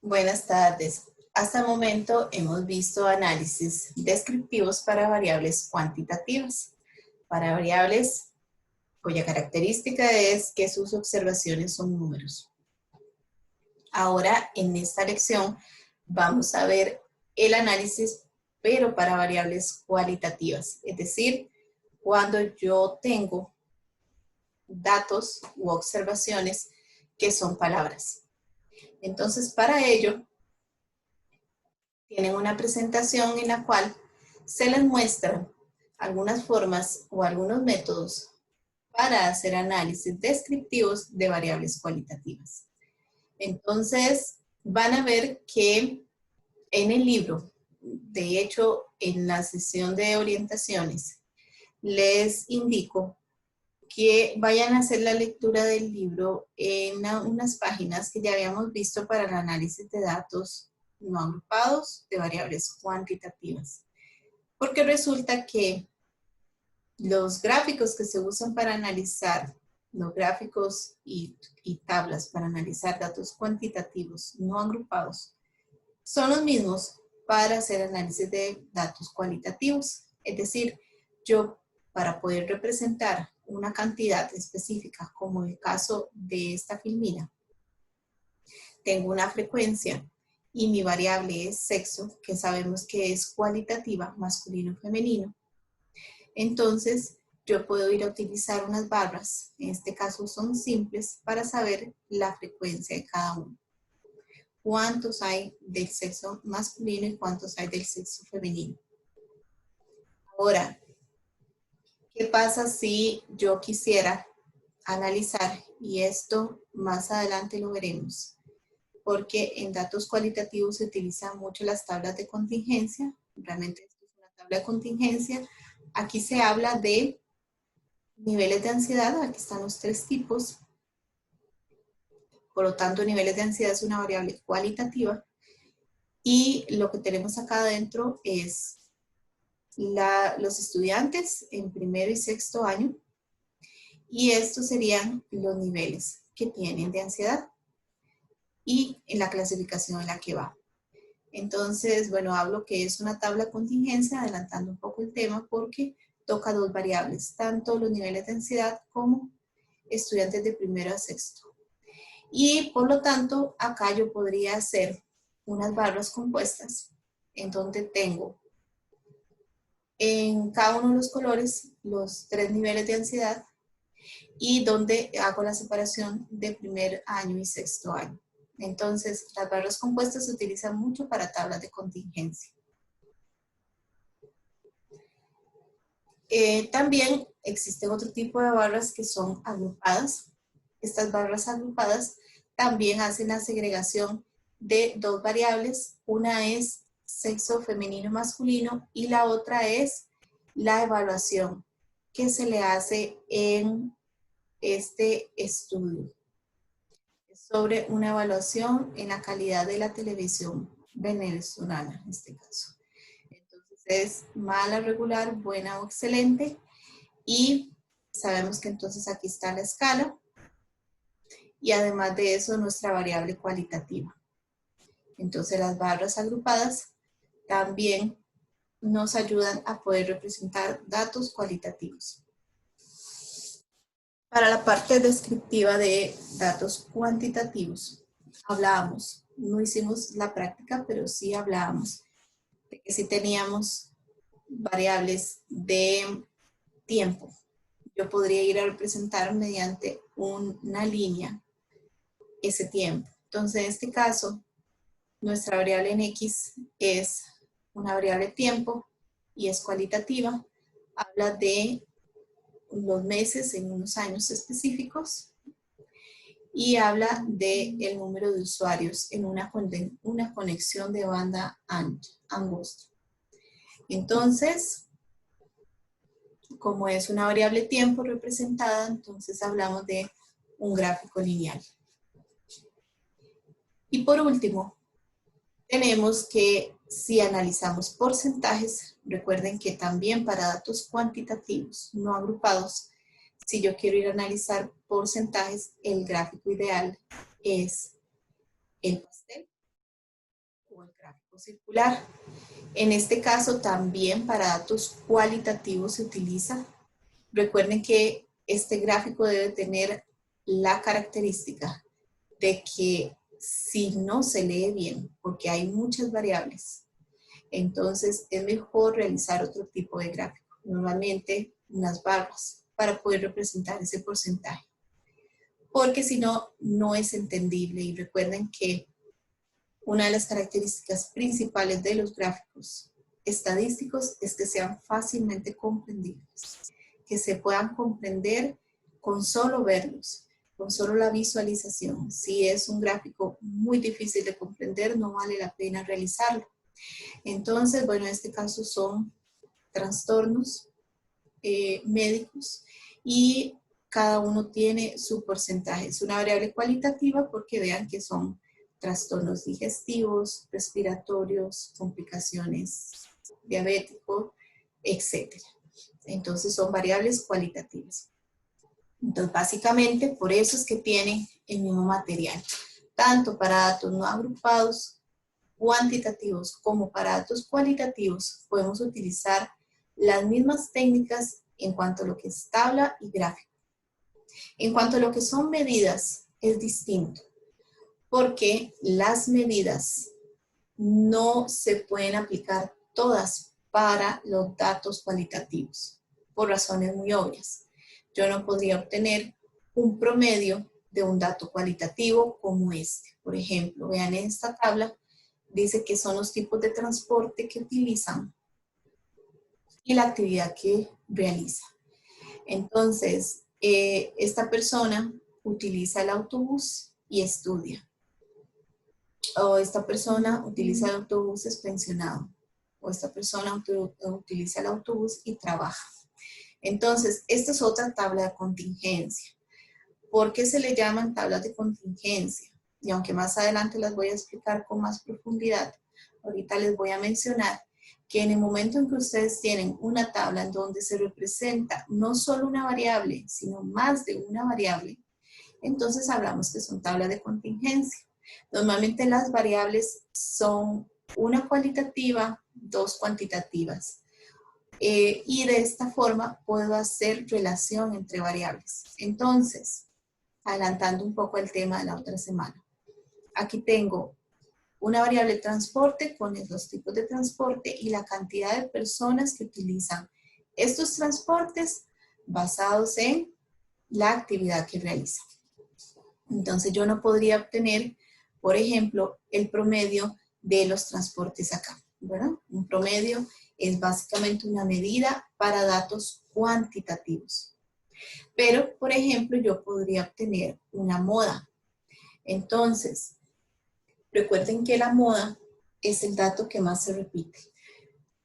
Buenas tardes. Hasta el momento hemos visto análisis descriptivos para variables cuantitativas, para variables cuya característica es que sus observaciones son números. Ahora, en esta lección, vamos a ver el análisis, pero para variables cualitativas, es decir, cuando yo tengo datos u observaciones que son palabras. Entonces, para ello, tienen una presentación en la cual se les muestran algunas formas o algunos métodos para hacer análisis descriptivos de variables cualitativas. Entonces, van a ver que en el libro, de hecho, en la sesión de orientaciones, les indico que vayan a hacer la lectura del libro en unas páginas que ya habíamos visto para el análisis de datos no agrupados de variables cuantitativas. Porque resulta que los gráficos que se usan para analizar, los gráficos y tablas para analizar datos cuantitativos no agrupados, son los mismos para hacer análisis de datos cualitativos. Es decir, yo para poder representar una cantidad específica, como el caso de esta filmina, tengo una frecuencia y mi variable es sexo, que sabemos que es cualitativa, masculino o femenino. Entonces, yo puedo ir a utilizar unas barras, en este caso son simples, para saber la frecuencia de cada uno. Cuántos hay del sexo masculino y cuántos hay del sexo femenino. Ahora, ¿qué pasa si yo quisiera analizar? Y esto más adelante lo veremos, porque en datos cualitativos se utilizan mucho las tablas de contingencia. Realmente esto es una tabla de contingencia. Aquí se habla de niveles de ansiedad, aquí están los tres tipos. Por lo tanto, niveles de ansiedad es una variable cualitativa. Y lo que tenemos acá adentro es los estudiantes en primero y sexto año. Y estos serían los niveles que tienen de ansiedad y en la clasificación en la que va. Entonces, bueno, hablo que es una tabla de contingencia, adelantando un poco el tema, porque toca dos variables, tanto los niveles de ansiedad como estudiantes de primero a sexto. Y por lo tanto, acá yo podría hacer unas barras compuestas en donde tengo en cada uno de los colores los tres niveles de ansiedad y donde hago la separación de primer año y sexto año. Entonces, las barras compuestas se utilizan mucho para tablas de contingencia. También existen otro tipo de barras que son agrupadas. Estas barras agrupadas también hacen la segregación de dos variables. Una es sexo femenino masculino y la otra es la evaluación que se le hace en este estudio sobre una evaluación en la calidad de la televisión venezolana en este caso. Entonces es mala, regular, buena o excelente. Y sabemos que entonces aquí está la escala. Y además de eso, nuestra variable cualitativa. Entonces las barras agrupadas también nos ayudan a poder representar datos cualitativos. Para la parte descriptiva de datos cuantitativos, hablábamos, no hicimos la práctica, pero sí hablábamos de que si teníamos variables de tiempo, yo podría ir a representar mediante una línea ese tiempo. Entonces, en este caso, nuestra variable en X es una variable tiempo y es cualitativa. Habla de los meses en unos años específicos y habla del número de usuarios en una conexión de banda angosta. Entonces, como es una variable tiempo representada, entonces hablamos de un gráfico lineal. Y por último, tenemos que si analizamos porcentajes, recuerden que también para datos cuantitativos no agrupados, si yo quiero ir a analizar porcentajes, el gráfico ideal es el pastel. o el gráfico circular. En este caso también para datos cualitativos se utiliza. Recuerden que este gráfico debe tener la característica de que si no se lee bien, porque hay muchas variables, entonces es mejor realizar otro tipo de gráfico, normalmente unas barras, para poder representar ese porcentaje. Porque si no, no es entendible. Y recuerden que una de las características principales de los gráficos estadísticos es que sean fácilmente comprendibles, que se puedan comprender con solo verlos, con solo la visualización. Si es un gráfico muy difícil de comprender, no vale la pena realizarlo. Entonces, bueno, en este caso son trastornos médicos y cada uno tiene su porcentaje. Es una variable cualitativa porque vean que son trastornos digestivos, respiratorios, complicaciones diabéticos, etc. Entonces son variables cualitativas. Entonces básicamente por eso es que tienen el mismo material. Tanto para datos no agrupados, cuantitativos, como para datos cualitativos, podemos utilizar las mismas técnicas en cuanto a lo que es tabla y gráfico. En cuanto a lo que son medidas, es distinto, porque las medidas no se pueden aplicar todas para los datos cualitativos, por razones muy obvias. Yo no podría obtener un promedio de un dato cualitativo como este. Por ejemplo, vean en esta tabla, dice que son los tipos de transporte que utilizan y la actividad que realiza. Entonces, esta persona utiliza el autobús y estudia. O esta persona utiliza el autobús, es pensionado. O esta persona utiliza el autobús y trabaja. Entonces, esta es otra tabla de contingencia. ¿Por qué se le llaman tablas de contingencia? Y aunque más adelante las voy a explicar con más profundidad, ahorita les voy a mencionar que en el momento en que ustedes tienen una tabla en donde se representa no solo una variable, sino más de una variable, entonces hablamos que son tablas de contingencia. Normalmente las variables son una cualitativa, dos cuantitativas. Y de esta forma puedo hacer relación entre variables. Entonces, adelantando un poco el tema de la otra semana. Aquí tengo una variable transporte con los tipos de transporte y la cantidad de personas que utilizan estos transportes basados en la actividad que realizan. Entonces yo no podría obtener, por ejemplo, el promedio de los transportes acá, ¿verdad? Un promedio es básicamente una medida para datos cuantitativos. Pero, por ejemplo, yo podría obtener una moda. Entonces, recuerden que la moda es el dato que más se repite.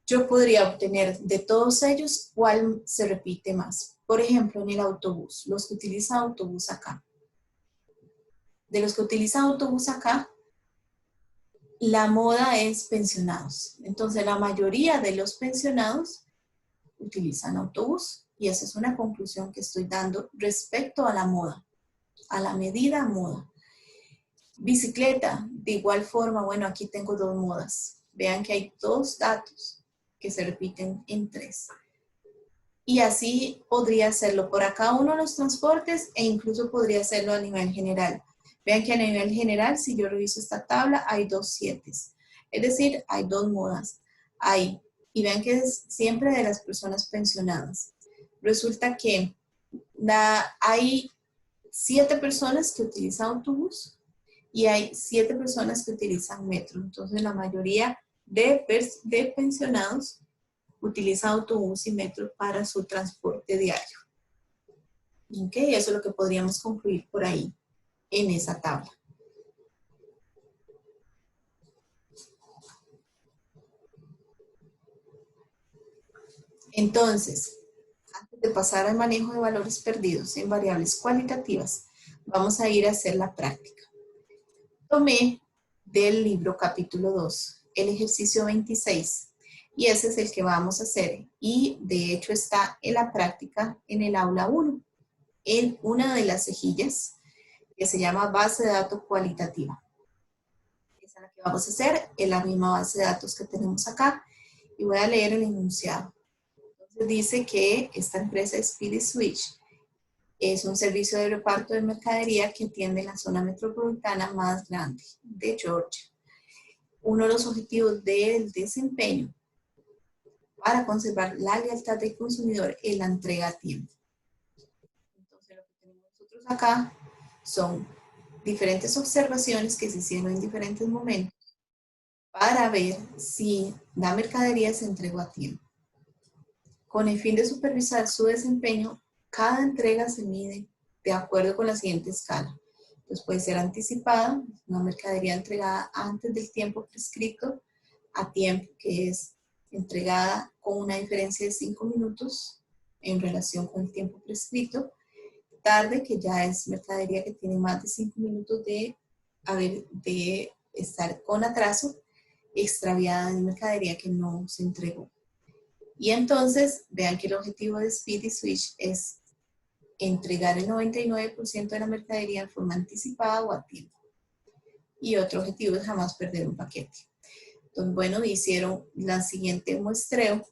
Yo podría obtener de todos ellos cuál se repite más. Por ejemplo, en el autobús, los que utilizan autobús acá. De los que utilizan autobús acá, la moda es pensionados. Entonces, la mayoría de los pensionados utilizan autobús. Y esa es una conclusión que estoy dando respecto a la moda, a la medida moda. Bicicleta, de igual forma, bueno, aquí tengo dos modas. Vean que hay dos datos que se repiten en tres. Y así podría hacerlo por cada uno de los transportes e incluso podría hacerlo a nivel general. Vean que a nivel general, si yo reviso esta tabla, hay dos 7. Es decir, hay dos modas. Y vean que es siempre de las personas pensionadas. Resulta que hay 7 personas que utilizan autobús y hay 7 personas que utilizan metro. Entonces, la mayoría de pensionados utilizan autobús y metro para su transporte diario. ¿Ok? Eso es lo que podríamos concluir por ahí, en esa tabla. Entonces, antes de pasar al manejo de valores perdidos en variables cualitativas, vamos a ir a hacer la práctica. Tomé del libro capítulo 2, el ejercicio 26, y ese es el que vamos a hacer. Y de hecho está en la práctica en el aula 1, en una de las cejillas que se llama base de datos cualitativa. Esta es la que vamos a hacer en la misma base de datos que tenemos acá. Y voy a leer el enunciado. Entonces dice que esta empresa Speedy Switch es un servicio de reparto de mercadería que atiende la zona metropolitana más grande de Georgia. Uno de los objetivos del desempeño para conservar la lealtad del consumidor es la entrega a tiempo. Entonces lo que tenemos nosotros acá son diferentes observaciones que se hicieron en diferentes momentos para ver si la mercadería se entregó a tiempo. Con el fin de supervisar su desempeño, cada entrega se mide de acuerdo con la siguiente escala. Entonces puede ser anticipada, una mercadería entregada antes del tiempo prescrito, a tiempo, que es entregada con una diferencia de 5 minutos en relación con el tiempo prescrito. Tarde, que ya es mercadería que tiene más de 5 minutos de estar con atraso. Extraviada, de mercadería que no se entregó. Y entonces, vean que el objetivo de Speedy Switch es entregar el 99% de la mercadería en forma anticipada o a tiempo. Y otro objetivo es jamás perder un paquete. Entonces, bueno, hicieron la siguiente muestreo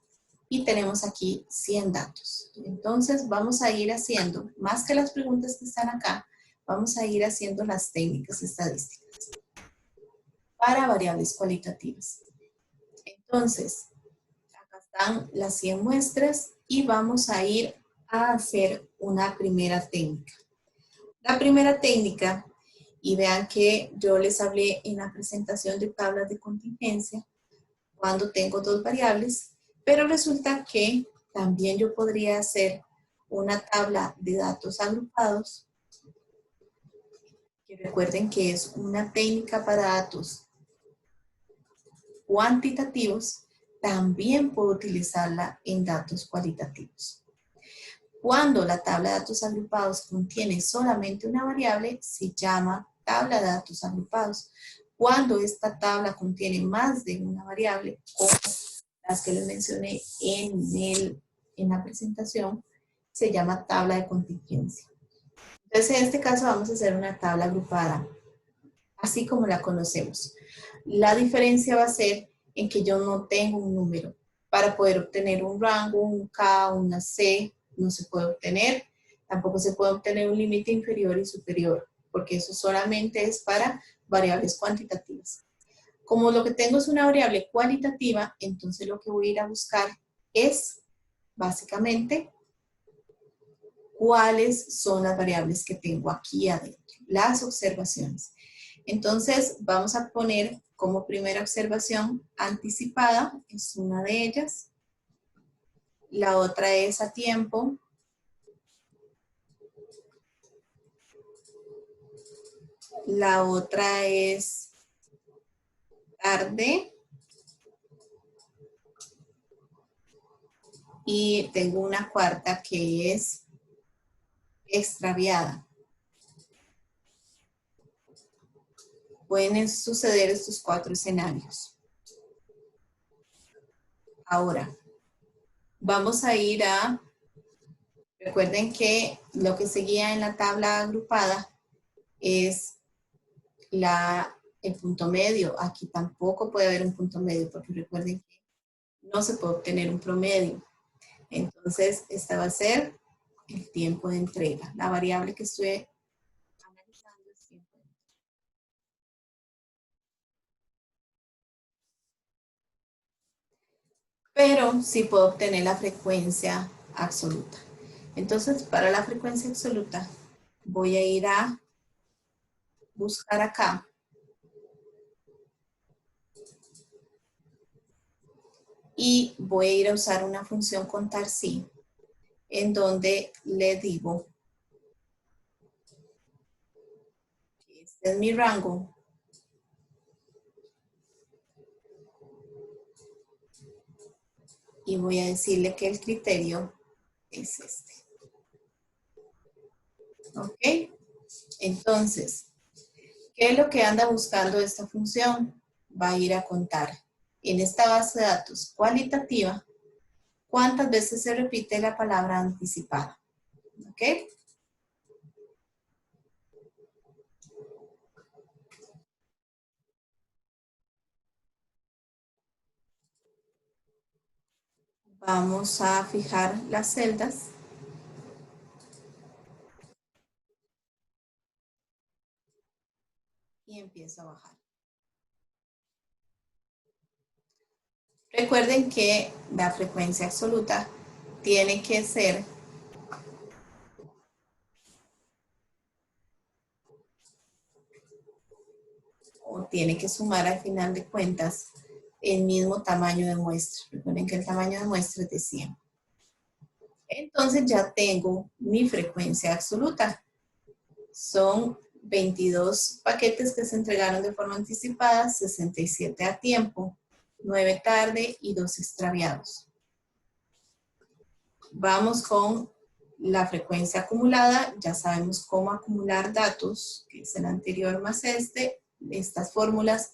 y tenemos aquí 100 datos. Entonces, vamos a ir haciendo, más que las preguntas que están acá, vamos a ir haciendo las técnicas estadísticas para variables cualitativas. Entonces, acá están las 100 muestras y vamos a ir a hacer una primera técnica. La primera técnica, y vean que yo les hablé en la presentación de tablas de contingencia, cuando tengo dos variables, pero resulta que también yo podría hacer una tabla de datos agrupados, que recuerden que es una técnica para datos cuantitativos, también puedo utilizarla en datos cualitativos. Cuando la tabla de datos agrupados contiene solamente una variable, se llama tabla de datos agrupados. Cuando esta tabla contiene más de una variable, como las que les mencioné en la presentación, se llama tabla de contingencia. Entonces, en este caso vamos a hacer una tabla agrupada, así como la conocemos. La diferencia va a ser en que yo no tengo un número. Para poder obtener un rango, un K, una C, no se puede obtener. Tampoco se puede obtener un límite inferior y superior, porque eso solamente es para variables cuantitativas. Como lo que tengo es una variable cualitativa, entonces lo que voy a ir a buscar es, básicamente, cuáles son las variables que tengo aquí adentro, las observaciones. Entonces, vamos a poner como primera observación anticipada, es una de ellas. La otra es a tiempo. La otra es tarde. Y tengo una cuarta que es extraviada. Pueden suceder estos 4 escenarios. Ahora, vamos a ir a, recuerden que lo que seguía en la tabla agrupada es el punto medio. Aquí tampoco puede haber un punto medio porque recuerden que no se puede obtener un promedio. Entonces, esta va a ser el tiempo de entrega. La variable que estoy analizando es tiempo de entrega. Pero sí puedo obtener la frecuencia absoluta. Entonces, para la frecuencia absoluta, voy a ir a buscar acá y voy a ir a usar una función contar sí, en donde le digo que este es mi rango y voy a decirle que el criterio es este. ¿Ok? Entonces, ¿qué es lo que anda buscando esta función? Va a ir a contar en esta base de datos cualitativa cuántas veces se repite la palabra anticipada. ¿Ok? Vamos a fijar las celdas. Y empiezo a bajar. Recuerden que la frecuencia absoluta tiene que ser o tiene que sumar al final de cuentas el mismo tamaño de muestra. Recuerden que el tamaño de muestra es de 100. Entonces ya tengo mi frecuencia absoluta. Son 22 paquetes que se entregaron de forma anticipada, 67 a tiempo, 9 tarde y 2 extraviados. Vamos con la frecuencia acumulada. Ya sabemos cómo acumular datos, que es el anterior más este. Estas fórmulas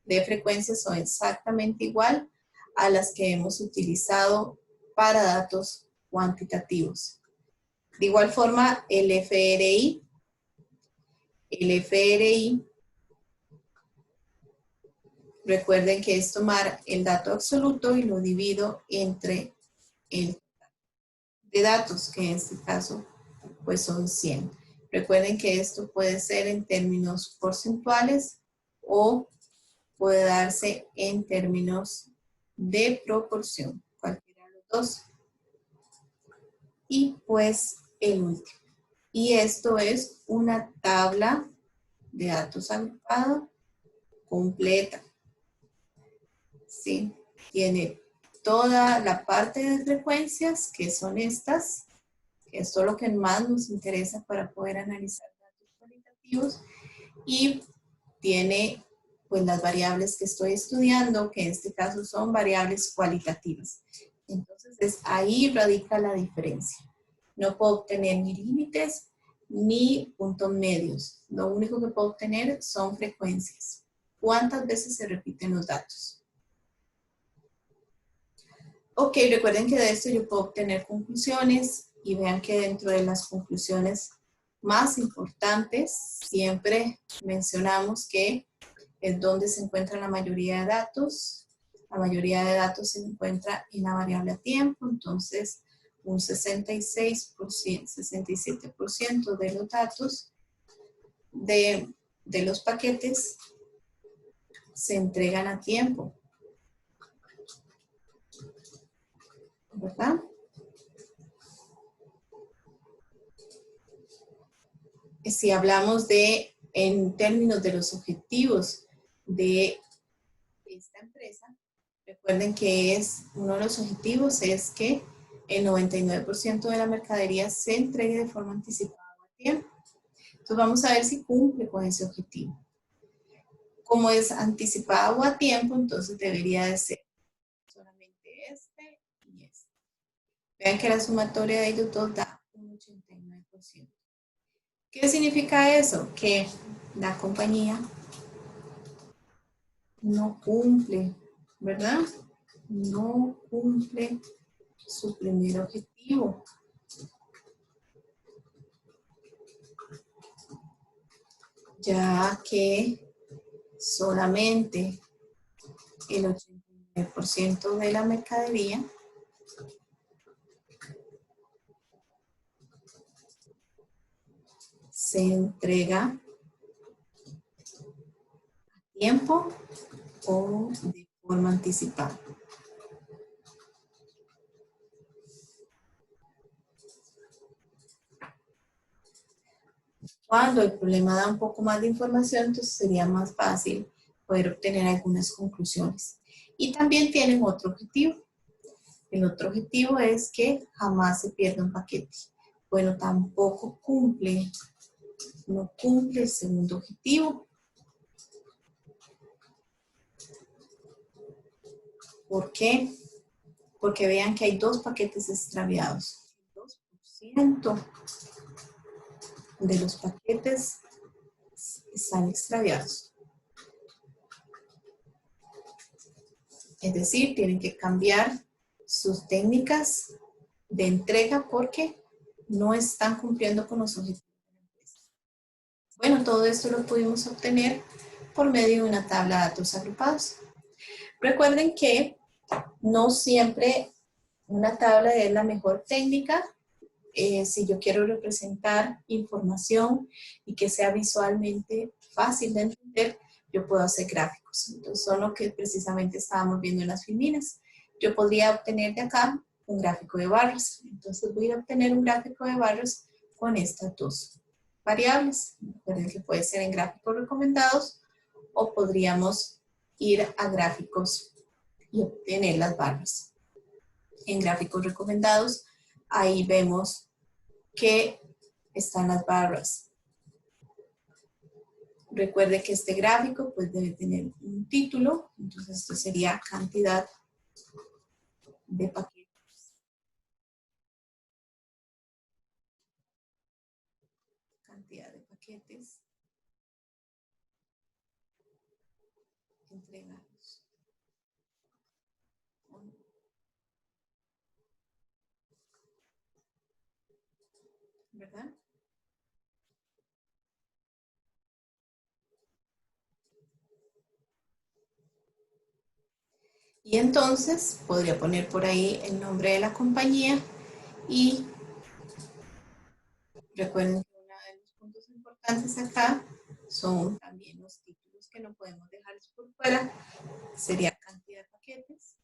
de frecuencia son exactamente igual a las que hemos utilizado para datos cuantitativos. De igual forma, el FRI, recuerden que es tomar el dato absoluto y lo divido entre el de datos, que en este caso pues son 100. Recuerden que esto puede ser en términos porcentuales o puede darse en términos de proporción, cualquiera de los dos. Y pues el último. Y esto es una tabla de datos agrupados completa. ¿Sí? Tiene toda la parte de frecuencias, que son estas, que esto es lo que más nos interesa para poder analizar datos cualitativos, y tiene pues las variables que estoy estudiando, que en este caso son variables cualitativas. Entonces ahí radica la diferencia. No puedo obtener ni límites ni puntos medios. Lo único que puedo obtener son frecuencias. ¿Cuántas veces se repiten los datos? Ok, recuerden que de esto yo puedo obtener conclusiones y vean que dentro de las conclusiones más importantes siempre mencionamos que es donde se encuentra la mayoría de datos. La mayoría de datos se encuentra en la variable a tiempo, entonces un 66%, 67% de los datos de los paquetes se entregan a tiempo, ¿verdad? Si hablamos de, en términos de los objetivos de esta empresa, recuerden que uno de los objetivos es que el 99% de la mercadería se entregue de forma anticipada a tiempo. Entonces vamos a ver si cumple con ese objetivo. Como es anticipado a tiempo, entonces debería de ser solamente este y este. Vean que la sumatoria de ellos dos da un 89%. ¿Qué significa eso? Que la compañía no cumple, ¿verdad? No cumple su primer objetivo. Ya que solamente el 89% de la mercadería se entrega a tiempo o de forma anticipada. Cuando el problema da un poco más de información, entonces sería más fácil poder obtener algunas conclusiones. Y también tienen otro objetivo. El otro objetivo es que jamás se pierda un paquete. Bueno, tampoco cumple, no cumple el segundo objetivo. ¿Por qué? Porque vean que hay 2 paquetes extraviados. El 2% de los paquetes están extraviados. Es decir, tienen que cambiar sus técnicas de entrega porque no están cumpliendo con los objetivos de la empresa. Bueno, todo esto lo pudimos obtener por medio de una tabla de datos agrupados. Recuerden que no siempre Una tabla es la mejor técnica. Si yo quiero representar información y que sea visualmente fácil de entender, yo puedo hacer gráficos. Entonces, son lo que precisamente estábamos viendo en las filminas. Yo podría obtener de acá un gráfico de barras. Entonces, voy a obtener un gráfico de barras con estas dos variables. Recuerden que puede ser en gráficos recomendados o podríamos ir a gráficos y obtener las barras. En gráficos recomendados, ahí vemos que están las barras. Recuerde que este gráfico pues debe tener un título, entonces esto sería cantidad de paquetes. Cantidad de paquetes entregados. ¿Verdad? Y entonces podría poner por ahí el nombre de la compañía y recuerden que uno de los puntos importantes acá son también los títulos que no podemos dejar por fuera. Sería cantidad de paquetes.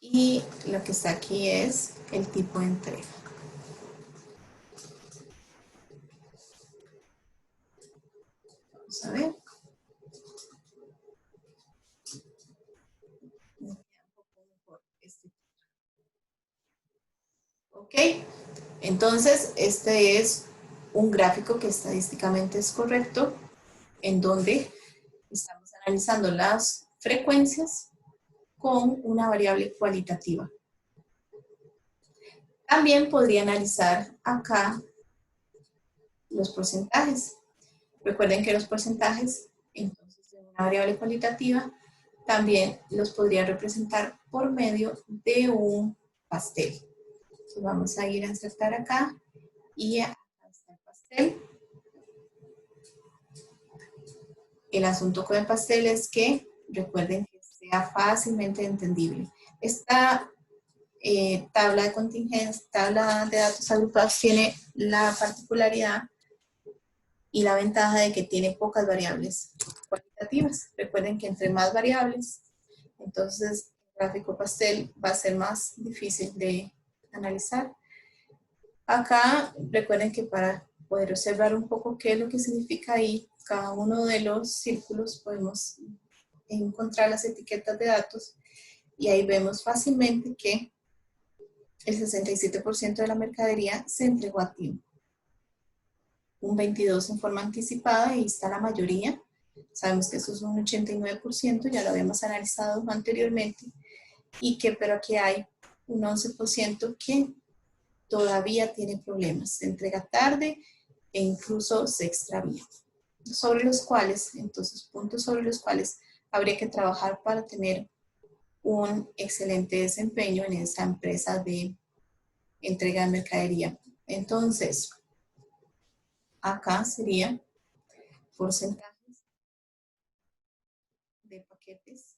Y lo que está aquí es el tipo de entrega. Vamos a ver. Ok, entonces este es un gráfico que estadísticamente es correcto, en donde estamos analizando las frecuencias con una variable cualitativa. También podría analizar acá los porcentajes. Recuerden que los porcentajes, entonces, de una variable cualitativa, también los podría representar por medio de un pastel. Entonces vamos a ir a insertar acá y acá está el pastel. El asunto con el pastel es que recuerden que sea fácilmente entendible. Esta tabla de contingencia, tabla de datos agrupados tiene la particularidad y la ventaja de que tiene pocas variables cualitativas. Recuerden que entre más variables, entonces el gráfico pastel va a ser más difícil de analizar. Acá recuerden que para poder observar un poco qué es lo que significa ahí, cada uno de los círculos podemos encontrar las etiquetas de datos y ahí vemos fácilmente que el 67% de la mercadería se entregó a tiempo. Un 22% en forma anticipada, ahí está la mayoría. Sabemos que eso es un 89%, ya lo habíamos analizado anteriormente, y que pero aquí hay un 11% que todavía tiene problemas, se entrega tarde e incluso se extravía, sobre los cuales, entonces, puntos sobre los cuales habría que trabajar para tener un excelente desempeño en esa empresa de entrega de mercadería. Entonces, acá sería porcentajes de paquetes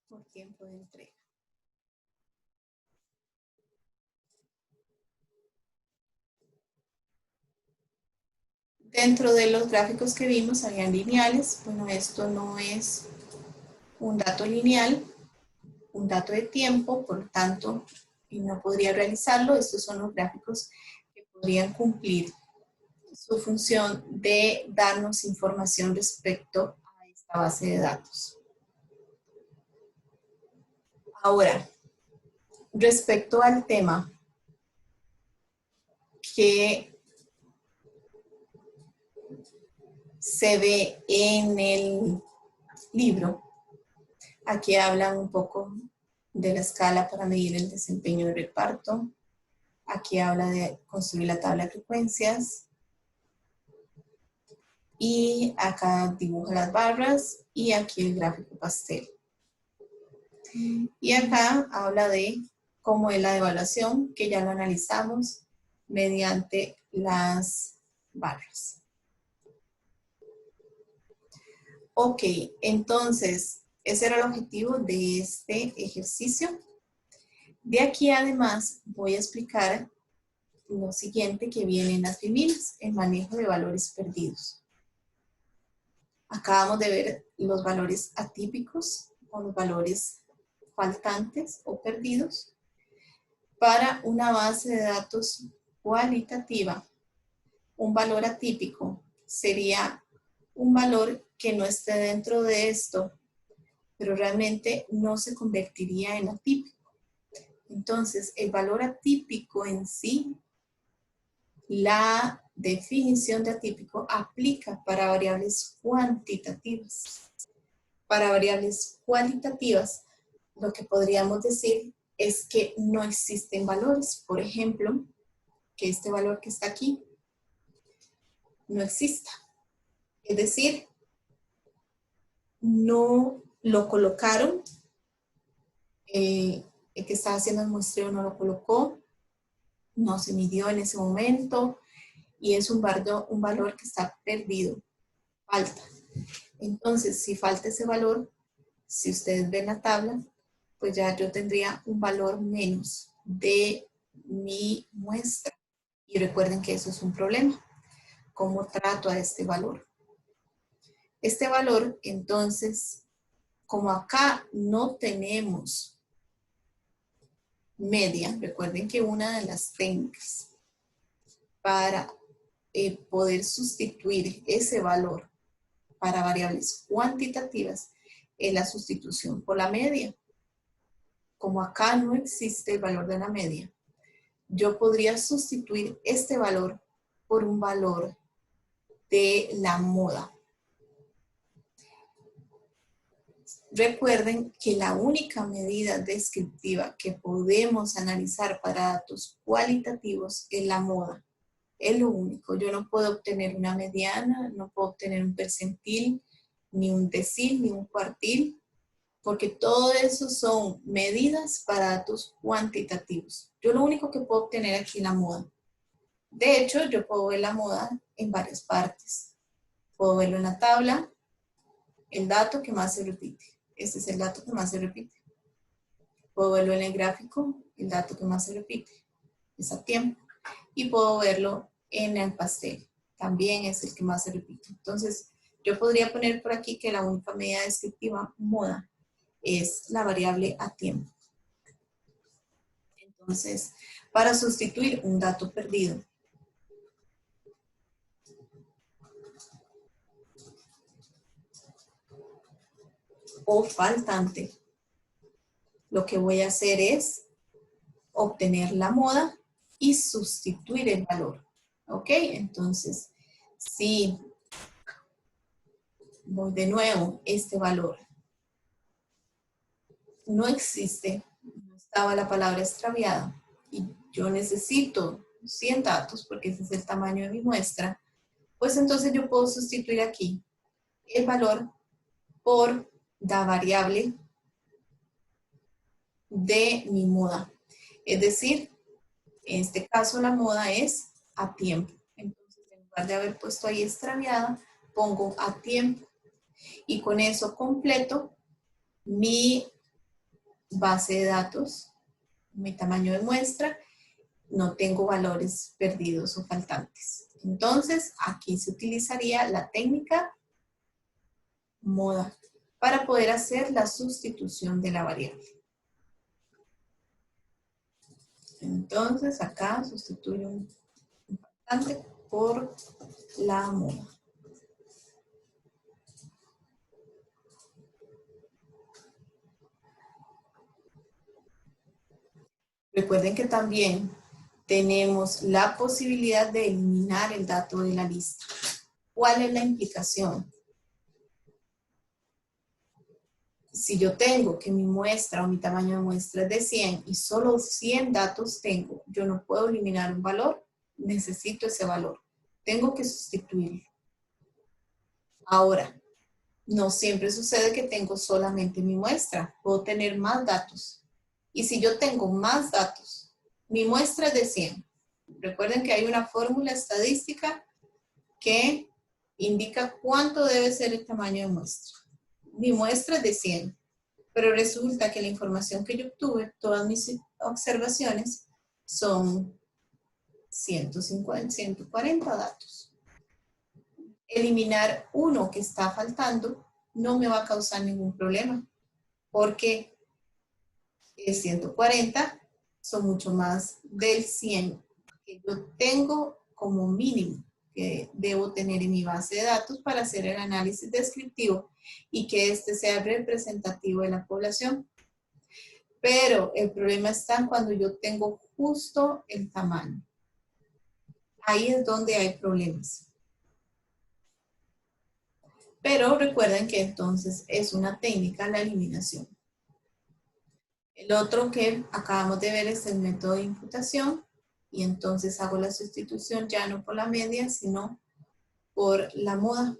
por tiempo de entrega. Dentro de los gráficos que vimos habían lineales. Bueno, esto no es un dato lineal, un dato de tiempo, por lo tanto, no podría realizarlo. Estos son los gráficos que podrían cumplir su función de darnos información respecto a esta base de datos. Ahora, respecto al tema que se ve en el libro, aquí hablan un poco de la escala para medir el desempeño de reparto. Aquí habla de construir la tabla de frecuencias. Y acá dibuja las barras y aquí el gráfico pastel. Y acá habla de cómo es la evaluación, que ya lo analizamos mediante las barras. Ok, entonces, ese era el objetivo de este ejercicio. De aquí además voy a explicar lo siguiente que viene en las biblias, el manejo de valores perdidos. Acabamos de ver los valores atípicos o los valores faltantes o perdidos. Para una base de datos cualitativa, un valor atípico sería un valor que no esté dentro de esto, pero realmente no se convertiría en atípico. Entonces, el valor atípico en sí, la definición de atípico aplica para variables cuantitativas. Para variables cualitativas, lo que podríamos decir es que no existen valores. Por ejemplo, que este valor que está aquí no exista. Es decir, no lo colocaron, el que estaba haciendo el muestreo no lo colocó, no se midió en ese momento y es un valor que está perdido, falta. Entonces, si falta ese valor, si ustedes ven la tabla, pues ya yo tendría un valor menos de mi muestra. Y recuerden que eso es un problema. ¿Cómo trato a este valor? Este valor, entonces, como acá no tenemos media, recuerden que una de las técnicas para poder sustituir ese valor para variables cuantitativas es la sustitución por la media. Como acá no existe el valor de la media, yo podría sustituir este valor por un valor de la moda. Recuerden que la única medida descriptiva que podemos analizar para datos cualitativos es la moda. Es lo único. Yo no puedo obtener una mediana, no puedo obtener un percentil, ni un decil, ni un cuartil, porque todo eso son medidas para datos cuantitativos. Yo lo único que puedo obtener aquí es la moda. De hecho, yo puedo ver la moda en varias partes. Puedo verlo en la tabla, el dato que más se repite. Este es el dato que más se repite. Puedo verlo en el gráfico, el dato que más se repite es a tiempo. Y puedo verlo en el pastel, también es el que más se repite. Entonces, yo podría poner por aquí que la única medida descriptiva moda es la variable a tiempo. Entonces, para sustituir un dato perdido, o faltante, lo que voy a hacer es obtener la moda y sustituir el valor. ¿Ok? Entonces, si voy de nuevo, este valor no existe, no estaba la palabra extraviada, y yo necesito 100 datos porque ese es el tamaño de mi muestra, pues entonces yo puedo sustituir aquí el valor por la variable de mi moda. Es decir, en este caso la moda es a tiempo. Entonces, en lugar de haber puesto ahí extraviada, pongo a tiempo. Y con eso completo mi base de datos, mi tamaño de muestra, no tengo valores perdidos o faltantes. Entonces, aquí se utilizaría la técnica moda para poder hacer la sustitución de la variable. Entonces, acá sustituyo un faltante por la moda. Recuerden que también tenemos la posibilidad de eliminar el dato de la lista. ¿Cuál es la implicación? Si yo tengo que mi muestra o mi tamaño de muestra es de 100 y solo 100 datos tengo, yo no puedo eliminar un valor, necesito ese valor. Tengo que sustituirlo. Ahora, no siempre sucede que tengo solamente mi muestra, puedo tener más datos. Y si yo tengo más datos, mi muestra es de 100. Recuerden que hay una fórmula estadística que indica cuánto debe ser el tamaño de muestra. Mi muestra es de 100, pero resulta que la información que yo obtuve, todas mis observaciones, son 150, 140 datos. Eliminar uno que está faltando no me va a causar ningún problema, porque 140 son mucho más del 100 que yo tengo como mínimo que debo tener en mi base de datos para hacer el análisis descriptivo y que este sea representativo de la población. Pero el problema está cuando yo tengo justo el tamaño. Ahí es donde hay problemas. Pero recuerden que entonces es una técnica la eliminación. El otro que acabamos de ver es el método de imputación y entonces hago la sustitución ya no por la media, sino por la moda.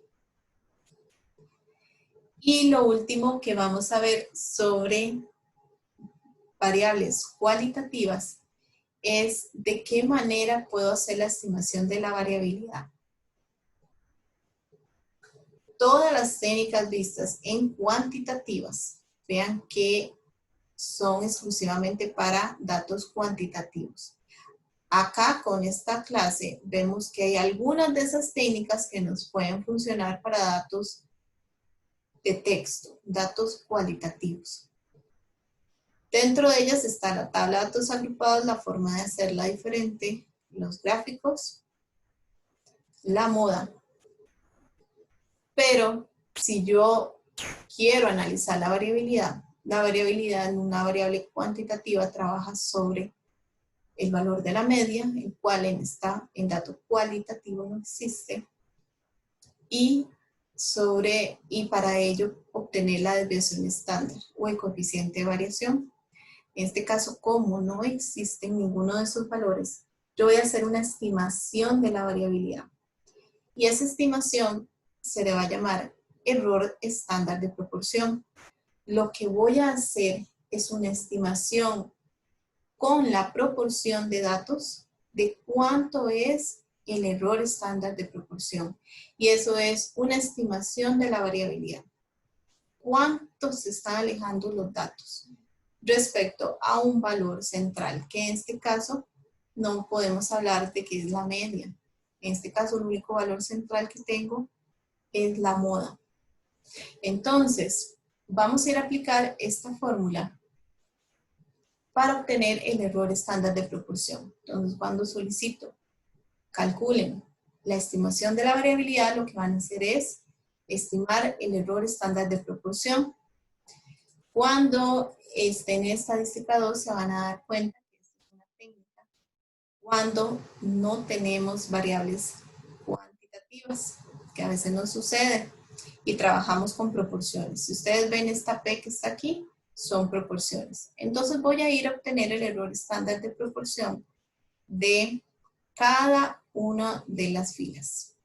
Y lo último que vamos a ver sobre variables cualitativas es de qué manera puedo hacer la estimación de la variabilidad. Todas las técnicas vistas en cuantitativas, vean que son exclusivamente para datos cuantitativos. Acá con esta clase vemos que hay algunas de esas técnicas que nos pueden funcionar para datos de texto, datos cualitativos. Dentro de ellas está la tabla de datos agrupados, la forma de hacerla diferente, los gráficos, la moda. Pero si yo quiero analizar la variabilidad en una variable cuantitativa trabaja sobre el valor de la media, el cual en dato cualitativo no existe, y para ello obtener la desviación estándar o el coeficiente de variación. En este caso, como no existe ninguno de esos valores, yo voy a hacer una estimación de la variabilidad. Y esa estimación se le va a llamar error estándar de proporción. Lo que voy a hacer es una estimación con la proporción de datos de cuánto es el error estándar de proporción. Y eso es una estimación de la variabilidad. ¿Cuánto se están alejando los datos respecto a un valor central? Que en este caso no podemos hablar de que es la media. En este caso el único valor central que tengo es la moda. Entonces, vamos a ir a aplicar esta fórmula para obtener el error estándar de proporción. Entonces, cuando solicito, calculen la estimación de la variabilidad, lo que van a hacer es estimar el error estándar de proporción. Cuando estén en estadística 2 se van a dar cuenta que esta es una técnica cuando no tenemos variables cuantitativas, que a veces nos sucede, y trabajamos con proporciones. Si ustedes ven esta P que está aquí, son proporciones. Entonces voy a ir a obtener el error estándar de proporción de cada una de las filas.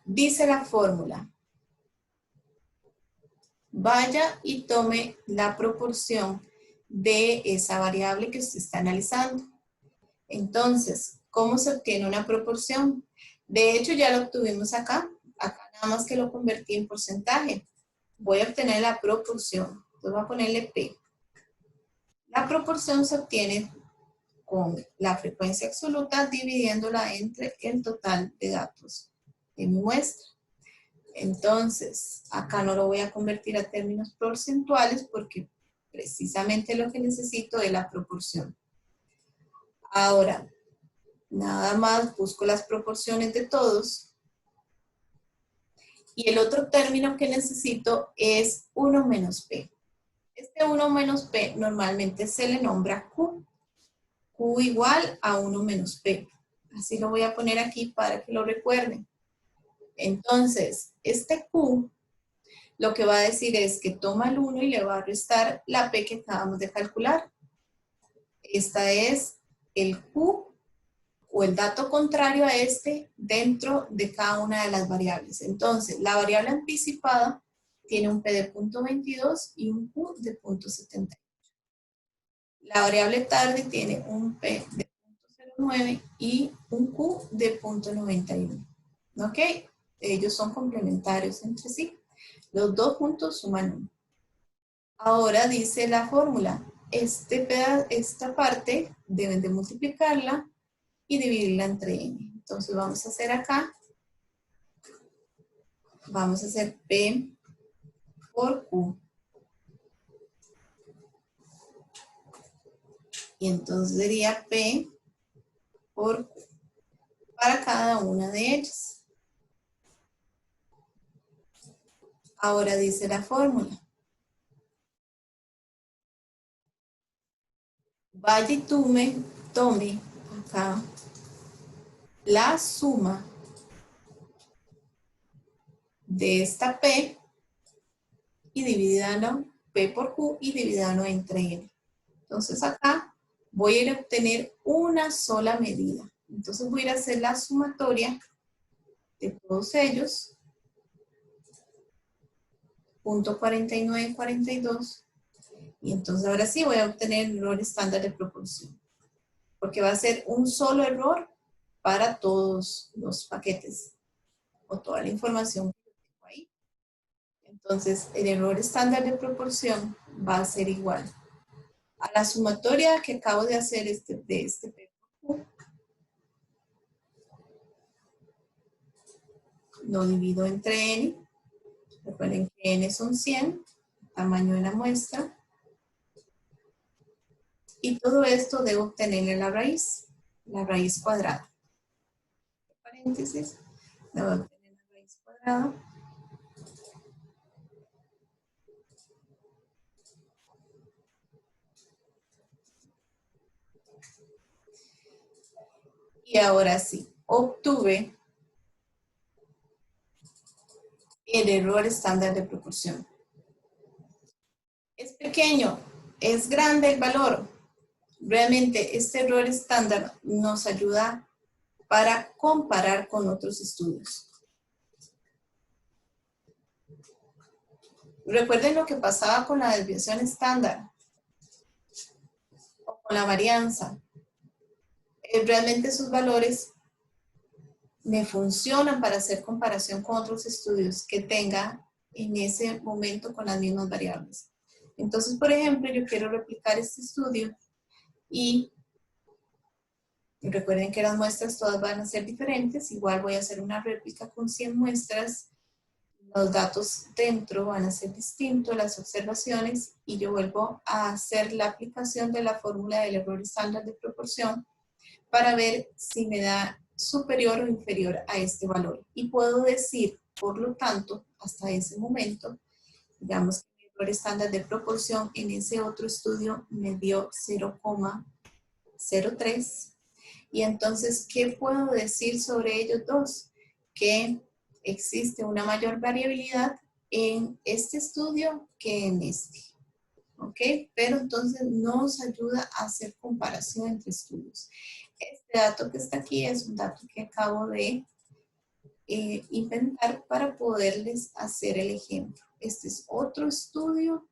Dice la fórmula: vaya y tome la proporción de esa variable que usted está analizando. Entonces, ¿cómo se obtiene una proporción? De hecho, ya lo obtuvimos acá. Acá nada más que lo convertí en porcentaje. Voy a obtener la proporción. Entonces voy a ponerle P. La proporción se obtiene con la frecuencia absoluta dividiéndola entre el total de datos de mi muestra. Entonces, acá no lo voy a convertir a términos porcentuales porque precisamente lo que necesito es la proporción. Ahora, nada más busco las proporciones de todos. Y el otro término que necesito es 1 menos P. Este 1 menos P normalmente se le nombra Q. Q igual a 1 menos P. Así lo voy a poner aquí para que lo recuerden. Entonces, este Q lo que va a decir es que toma el 1 y le va a restar la P que acabamos de calcular. Esta es el Q o el dato contrario a este dentro de cada una de las variables. Entonces, la variable anticipada tiene un P de 0.22 y un Q de 0.78. La variable tarde tiene un P de 0.09 y un Q de 0.91. ¿Ok? Ellos son complementarios entre sí. Los dos juntos suman 1. Ahora dice la fórmula, esta parte deben de multiplicarla y dividirla entre n. Entonces vamos a hacer acá, vamos a hacer P por Q. Y entonces sería P por Q para cada una de ellas. Ahora dice la fórmula. Vaya y tome acá la suma de esta P y divídalo, P por Q y divídalo entre N. Entonces acá voy a ir a obtener una sola medida. Entonces voy a ir a hacer la sumatoria de todos ellos. 0.4942. Y entonces ahora sí voy a obtener el error estándar de proporción. Porque va a ser un solo error para todos los paquetes o toda la información que tengo ahí. Entonces el error estándar de proporción va a ser igual a la sumatoria que acabo de hacer de este P por Q. Lo divido entre N. Recuerden que N son 100, tamaño de la muestra. Y todo esto debo obtenerle la raíz cuadrada. Paréntesis, debo obtener la raíz cuadrada. Y ahora sí, obtuve el error estándar de proporción. Es pequeño, es grande el valor. Realmente este error estándar nos ayuda para comparar con otros estudios. Recuerden lo que pasaba con la desviación estándar o con la varianza. Realmente esos valores me funcionan para hacer comparación con otros estudios que tenga en ese momento con las mismas variables. Entonces, por ejemplo, yo quiero replicar este estudio y recuerden que las muestras todas van a ser diferentes. Igual voy a hacer una réplica con 100 muestras. Los datos dentro van a ser distintos, las observaciones, y yo vuelvo a hacer la aplicación de la fórmula del error estándar de proporción para ver si me da superior o inferior a este valor. Y puedo decir, por lo tanto, hasta ese momento, digamos que el error estándar de proporción en ese otro estudio me dio 0,03. Y entonces, ¿qué puedo decir sobre ellos dos? Que existe una mayor variabilidad en este estudio que en este. ¿Ok? Pero entonces nos ayuda a hacer comparación entre estudios. Este dato que está aquí es un dato que acabo de inventar para poderles hacer el ejemplo. Este es otro estudio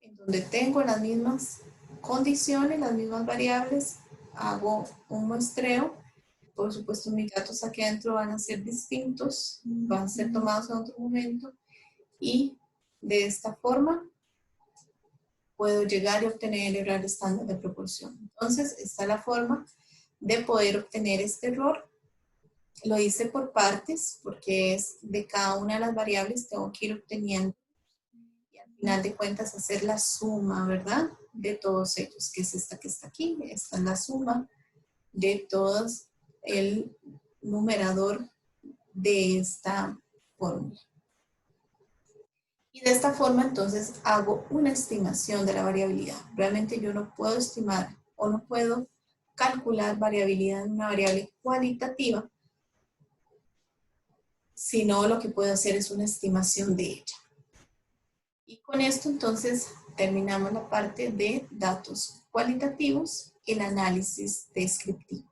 en donde tengo las mismas condiciones, las mismas variables, hago un muestreo. Por supuesto, mis datos aquí adentro van a ser distintos, van a ser tomados en otro momento y de esta forma puedo llegar y obtener el error estándar de proporción. Entonces, esta es la forma de poder obtener este error. Lo hice por partes porque es de cada una de las variables tengo que ir obteniendo y al final de cuentas hacer la suma, ¿verdad? De todos ellos, que es esta que está aquí. Esta es la suma de todos el numerador de esta fórmula. Y de esta forma entonces hago una estimación de la variabilidad. Realmente yo no puedo estimar o no puedo calcular variabilidad en una variable cualitativa, sino lo que puedo hacer es una estimación de ella. Y con esto entonces terminamos la parte de datos cualitativos y el análisis descriptivo.